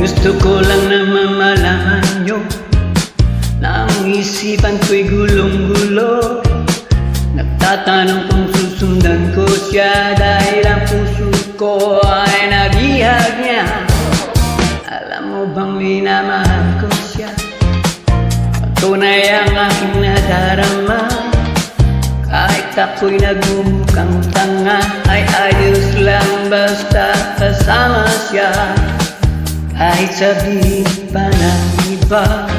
Gusto ko lang naman malaman nyo na ang isipan ko'y gulong-gulo. Nagtatanong kung susundan ko siya dahil ang puso ko ay nabihag niya. Alam mo bang minamahal ko siya? Patunay ang aking nadarama. Kahit ako'y nagmumukhang tanga, ay ayos lang basta kasama siya. Kahit sabihin pa ng iba,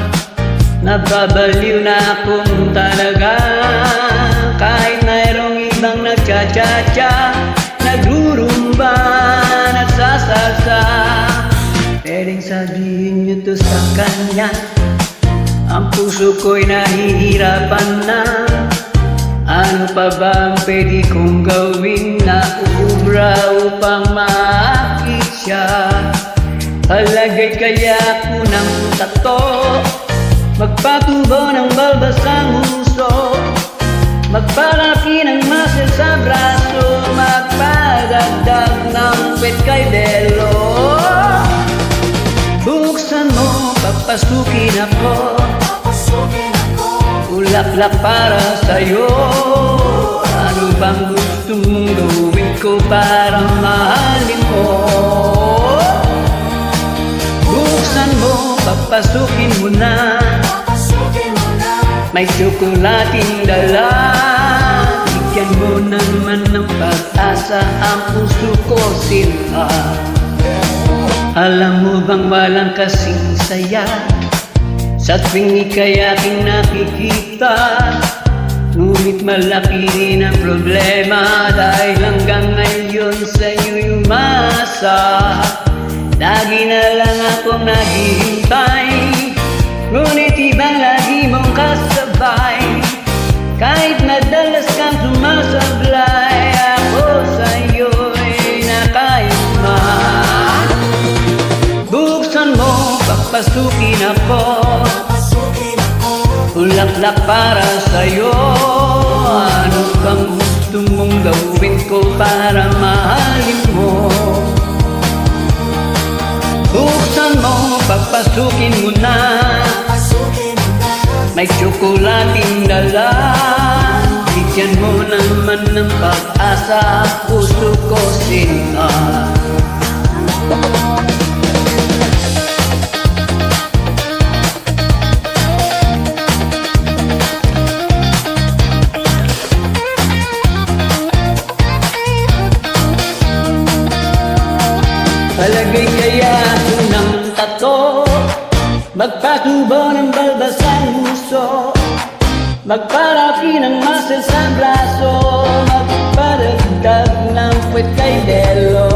nababaliw na akong talaga. Kahit mayroong ibang nagcha-cha-cha, nagrurumba, nagsasasa, pwedeng sabihin nyo to sa kanya. Ang puso ko'y nahihirapan na. Ano pa ba ang pwede kong gawin na uubra upang maakit siya? Palagay kaya ako ng tato, magpatubo ng balbas ang huso, magpalaki ng muscle sa braso, magpadagdag ng pet kay Belo. Buksan mo, papasukin ako, ulaklak para sa'yo. Ano bang gusto mong gawin ko para mahalin mo? Buksan mo, papasukin mo na, may tsokolating dala. Bigyan mo naman ng pag-asa ang puso ko, sinta. Alam mo bang walang kasing saya sa tuwing ika'y aking nakikita? Ngunit malaki rin ang problema dahil hanggang ngayon sa'yo'y umasa. Lagi na lang akong naghihintay, ngunit ibang lagi mong kasabay. Kahit madalas kang sumasablay, ako sa'yo'y nakaima. Buksan mo, papasukin ako, ulaklak para sa'yo. Ano kang gusto mong gawin ko para mahalin mo? Buksan mo, papasukin mo na, may tsokolating dala. Bigyan mo naman ng pag-asa, puso ko, sinta. Palagay kaya ako ng tato, magpatubo ng balbas ang huso, magparaki ng muscle sa braso, magpadagdag ng puwet kay Belo.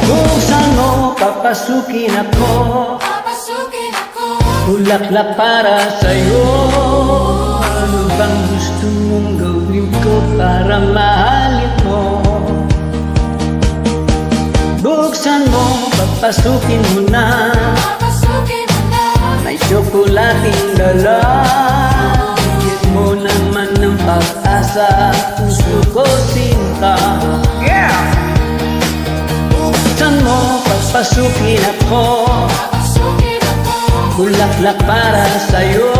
Buksan mo, papasukin ako, ulaklak para sa'yo. Ano bang gusto mong gawin ko para mahalin mo? Buksan mo, papasukin mo na, may tsokolating dala. Bigyan mo naman ng pag-asa, puso ko, sinta. Yeah! Buksan mo, papasukin ako, ulaklak para sa'yo.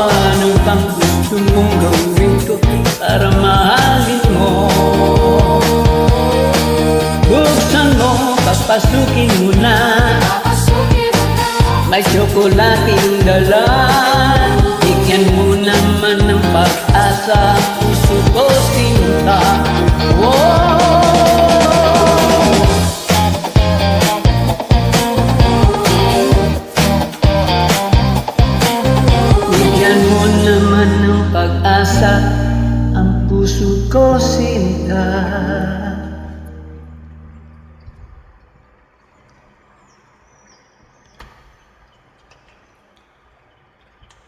Ano bang gusto mong gawin ko para mahalin mo? Buksan mo, papasukin mo na, may tsokolating dala. Bigyan mo naman ng pag-asa, puso ko, sinta. Bigyan mo naman ng pag-asa ang puso ko, sinta.